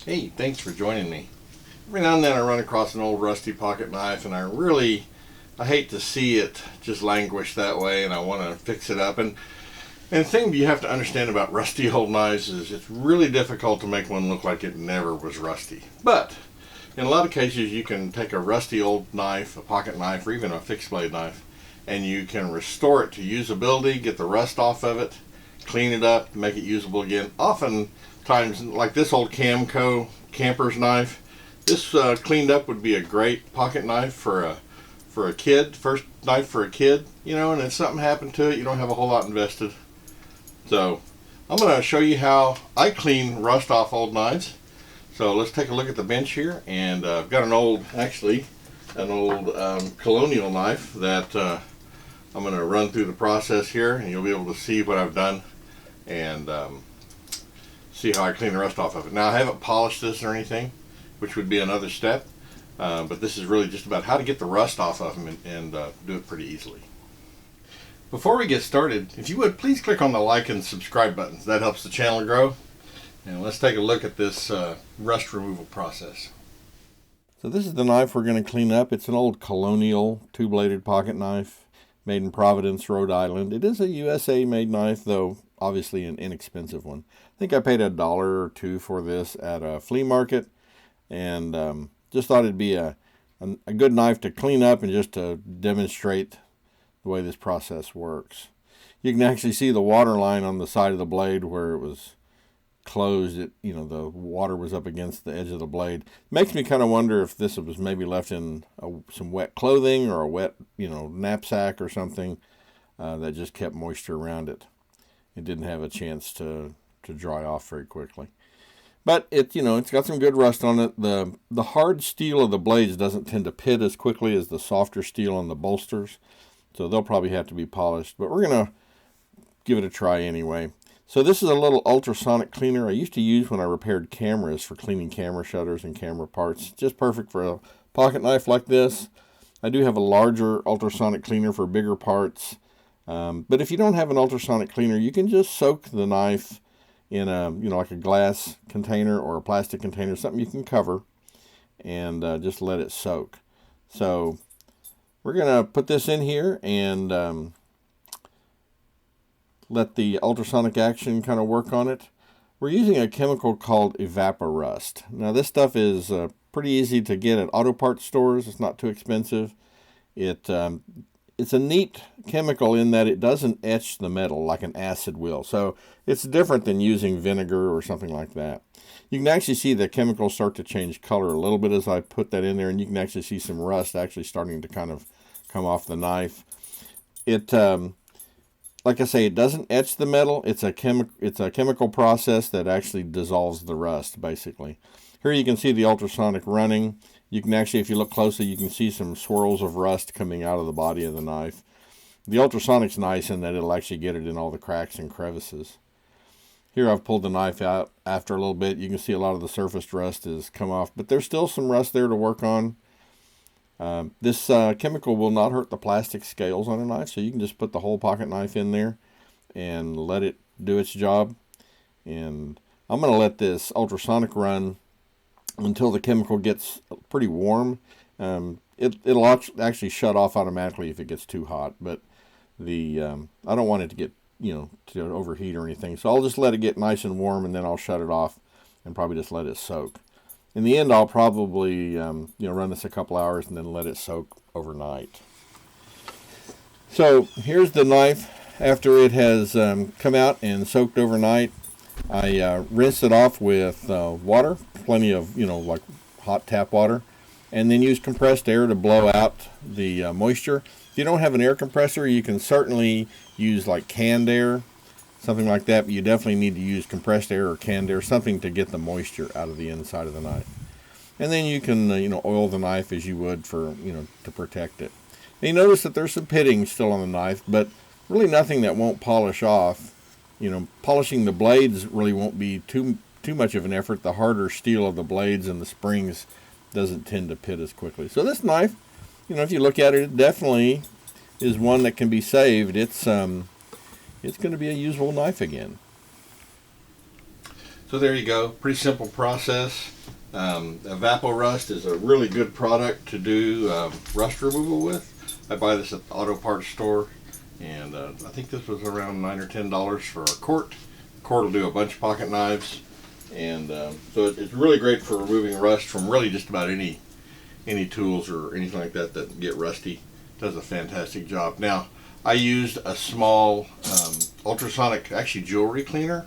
Hey, thanks for joining me. Every now and then I run across an old rusty pocket knife and I hate to see it just languish that way, and I want to fix it up. And the thing you have to understand about rusty old knives is it's really difficult to make one look like it never was rusty. But in a lot of cases you can take a rusty old knife, a pocket knife, or even a fixed blade knife, and you can restore it to usability, get the rust off of it, clean it up, make it usable again. Oftentimes, like this old Camco camper's knife, this cleaned up would be a great pocket knife for a kid, first knife for a kid, and if something happened to it, you don't have a whole lot invested. So I'm going to show you how I clean rust off old knives. So let's take a look at the bench here, and I've got an old colonial knife that I'm going to run through the process here, and you'll be able to see what I've done and see how I clean the rust off of it. Now, I haven't polished this or anything, which would be another step, but this is really just about how to get the rust off of them and do it pretty easily. Before we get started, if you would, please click on the like and subscribe buttons. That helps the channel grow. And let's take a look at this rust removal process. So this is the knife we're going to clean up. It's an old colonial two-bladed pocket knife made in Providence, Rhode Island. It is a USA-made knife, though obviously an inexpensive one. I think I paid $1 or $2 for this at a flea market, and just thought it'd be a good knife to clean up and just to demonstrate the way this process works. You can actually see the water line on the side of the blade where it was closed. The water was up against the edge of the blade. Makes me kind of wonder if this was maybe left in some wet clothing or a wet knapsack or something that just kept moisture around it. It didn't have a chance to dry off very quickly. But it's got some good rust on it. The hard steel of the blades doesn't tend to pit as quickly as the softer steel on the bolsters, so they'll probably have to be polished, but we're going to give it a try anyway. So this is a little ultrasonic cleaner I used to use when I repaired cameras for cleaning camera shutters and camera parts. Just perfect for a pocket knife like this. I do have a larger ultrasonic cleaner for bigger parts. But if you don't have an ultrasonic cleaner, you can just soak the knife in like a glass container or a plastic container, something you can cover, and just let it soak. So we're going to put this in here and let the ultrasonic action kind of work on it. We're using a chemical called Evapo-Rust. Now this stuff is pretty easy to get at auto parts stores. It's not too expensive. It's a neat chemical in that it doesn't etch the metal like an acid will. So it's different than using vinegar or something like that. You can actually see the chemical start to change color a little bit as I put that in there, and you can actually see some rust actually starting to kind of come off the knife. Like I say, it doesn't etch the metal. It's a chemical process that actually dissolves the rust, basically. Here you can see the ultrasonic running. You can actually, if you look closely, you can see some swirls of rust coming out of the body of the knife. The ultrasonic's nice in that it'll actually get it in all the cracks and crevices. Here I've pulled the knife out after a little bit. You can see a lot of the surface rust has come off, but there's still some rust there to work on. This chemical will not hurt the plastic scales on a knife, so you can just put the whole pocket knife in there and let it do its job. And I'm going to let this ultrasonic run until the chemical gets pretty warm. It'll actually shut off automatically if it gets too hot, but I don't want it to get to overheat or anything, so I'll just let it get nice and warm, and then I'll shut it off and probably just let it soak. In the end, I'll probably run this a couple hours and then let it soak overnight. So here's the knife after it has come out and soaked overnight. I rinsed it off with water, plenty of like hot tap water, and then use compressed air to blow out the moisture. If you don't have an air compressor, you can certainly use like canned air, something like that, but you definitely need to use compressed air or canned air, something to get the moisture out of the inside of the knife. And then you can oil the knife as you would for to protect it. And you notice that there's some pitting still on the knife, but really nothing that won't polish off. Polishing the blades really won't be too much of an effort. The harder steel of the blades and the springs doesn't tend to pit as quickly. So this knife, if you look at it, it definitely is one that can be saved. It's going to be a usable knife again. So there you go, pretty simple process. Evapo-Rust is a really good product to do rust removal with. I buy this at the auto parts store, and I think this was around $9 or $10 for a quart. A quart will do a bunch of pocket knives, and so it's really great for removing rust from really just about any tools or anything like that that get rusty. It does a fantastic job. Now, I used a small ultrasonic, actually jewelry cleaner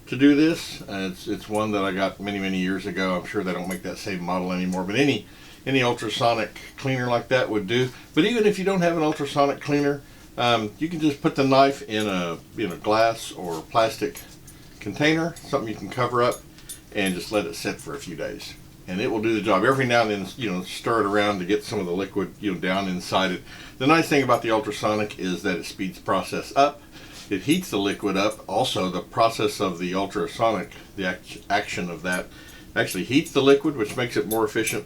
to do this. It's one that I got many years ago. I'm sure they don't make that same model anymore, but any ultrasonic cleaner like that would do. But even if you don't have an ultrasonic cleaner, you can just put the knife in a glass or plastic container, something you can cover up, and just let it sit for a few days, and it will do the job. Every now and then, stir it around to get some of the liquid down inside it. The nice thing about the ultrasonic is that it speeds the process up. It heats the liquid up. Also, the process of the ultrasonic, the action of that, actually heats the liquid, which makes it more efficient.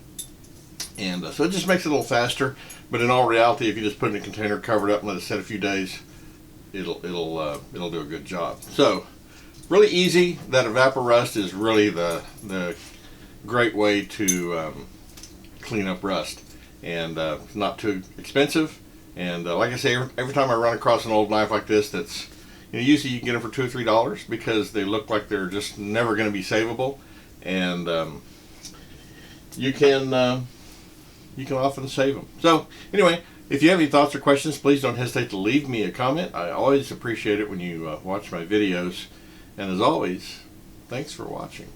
And so it just makes it a little faster. But in all reality, if you just put it in a container, cover it up, and let it sit a few days, it'll do a good job. So really easy. That Evapo-Rust is really the great way to clean up rust, and it's not too expensive. And like I say, every time I run across an old knife like this, that's usually you can get them for $2 or $3 because they look like they're just never going to be savable, and you can often save them. So anyway, if you have any thoughts or questions, please don't hesitate to leave me a comment. I always appreciate it when you watch my videos, and as always, thanks for watching.